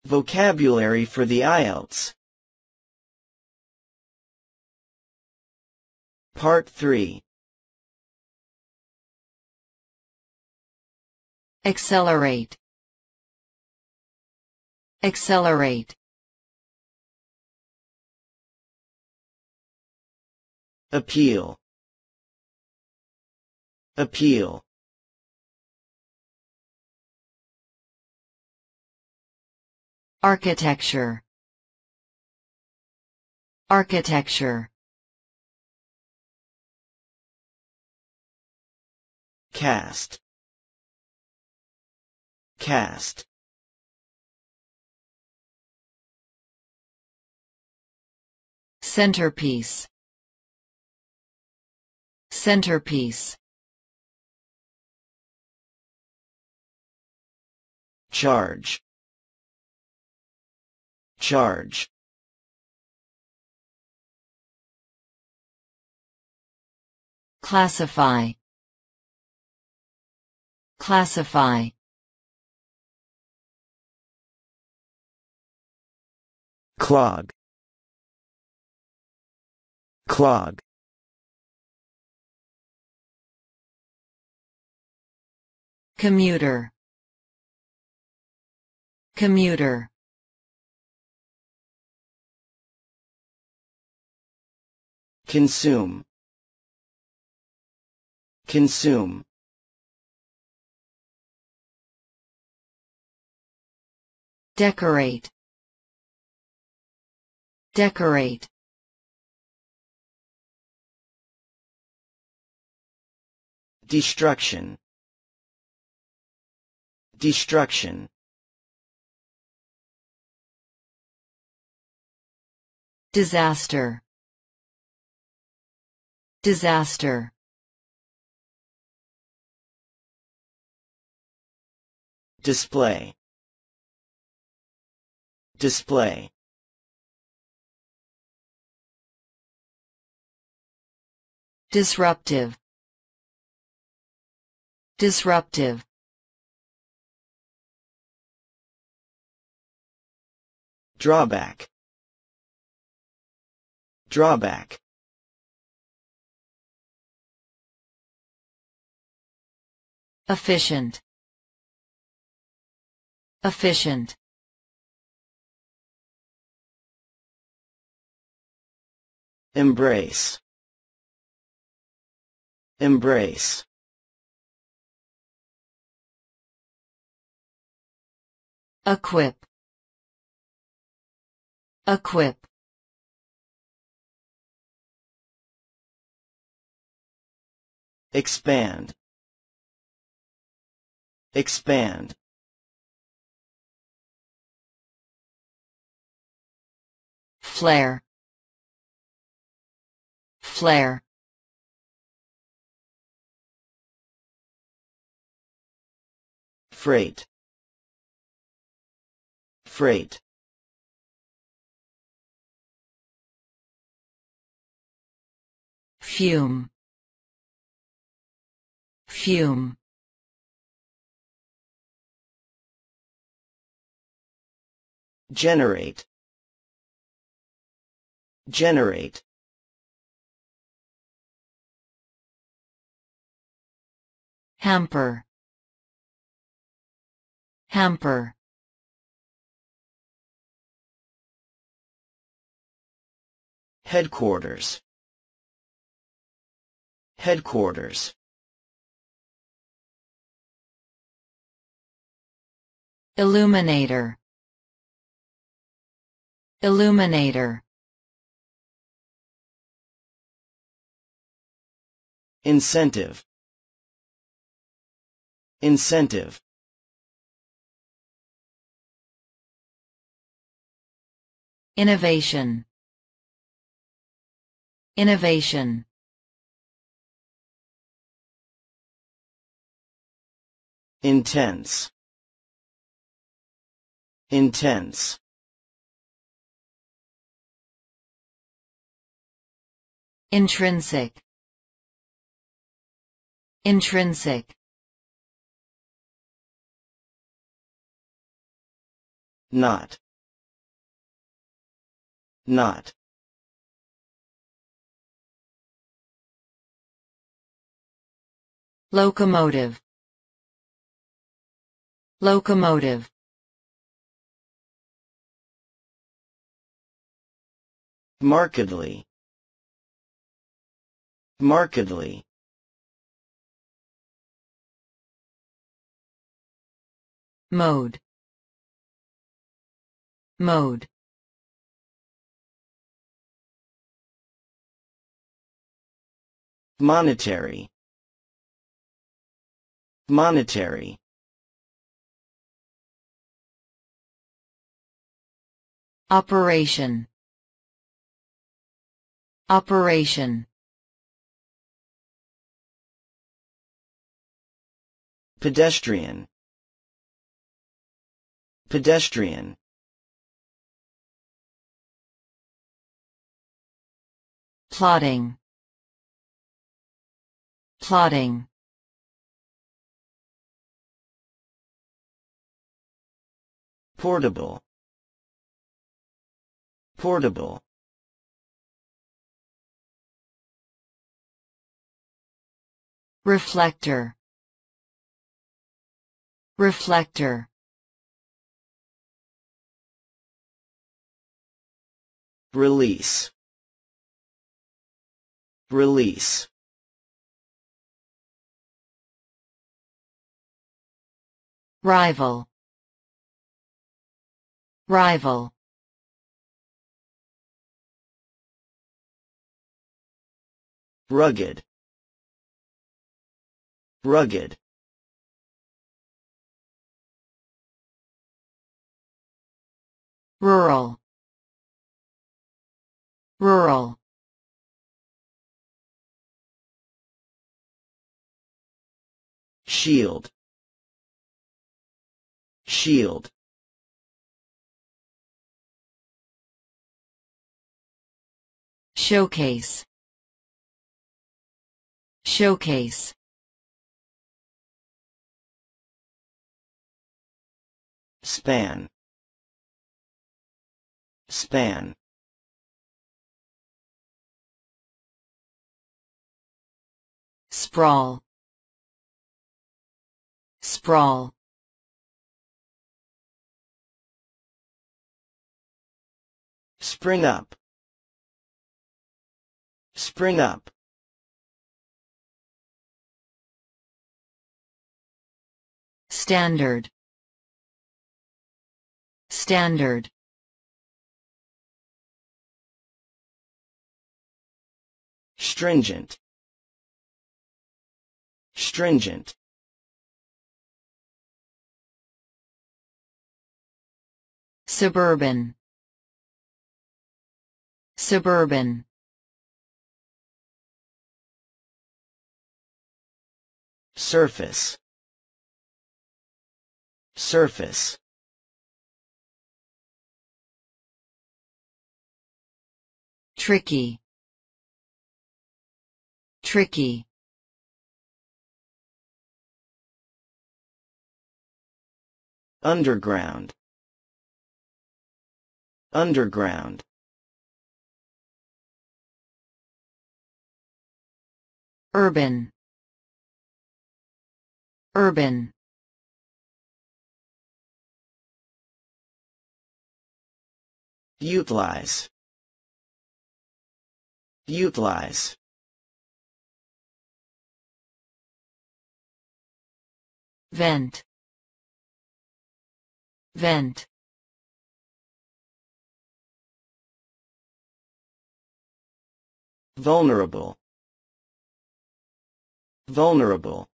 Vocabulary for the IELTS. Part 3. Accelerate. Accelerate. Appeal. Appeal. Architecture. Architecture. Cast. Cast. Centerpiece. Centerpiece. Charge. Charge. Classify. Classify. Clog. Clog. Commuter. Commuter. Consume. Consume. Decorate. Decorate. Destruction. Destruction. Disaster. Disaster. Display. Display. Disruptive. Disruptive. Drawback. Drawback. Efficient. Efficient. Embrace. Embrace. Equip. Equip. Expand. Expand. Flare. Flare. Freight. Freight. Fume. Fume. Generate. Generate. Hamper. Hamper. Headquarters. Headquarters. Illuminator. Illuminator. Incentive. Incentive. Innovation. Innovation. Intense. Intense. Intrinsic. Intrinsic. Not. Not. Locomotive. Locomotive. Markedly. Markedly. Mode. Mode. Monetary. Monetary. Operation. Operation. Pedestrian. Pedestrian. Plotting. Plotting. Portable. Portable. Reflector. Reflector. Release. Release. Rival. Rival. Rugged. Rugged. Rural. Rural. Shield. Shield. Showcase. Showcase. Span. Span. Sprawl. Sprawl. Spring up. Spring up. Standard. Standard. Stringent. Stringent. Suburban. Suburban. Surface. Surface. Tricky. Tricky. Underground. Underground. Urban. Urban. Utilize. Utilize. Vent. Vent. Vulnerable. Vulnerable.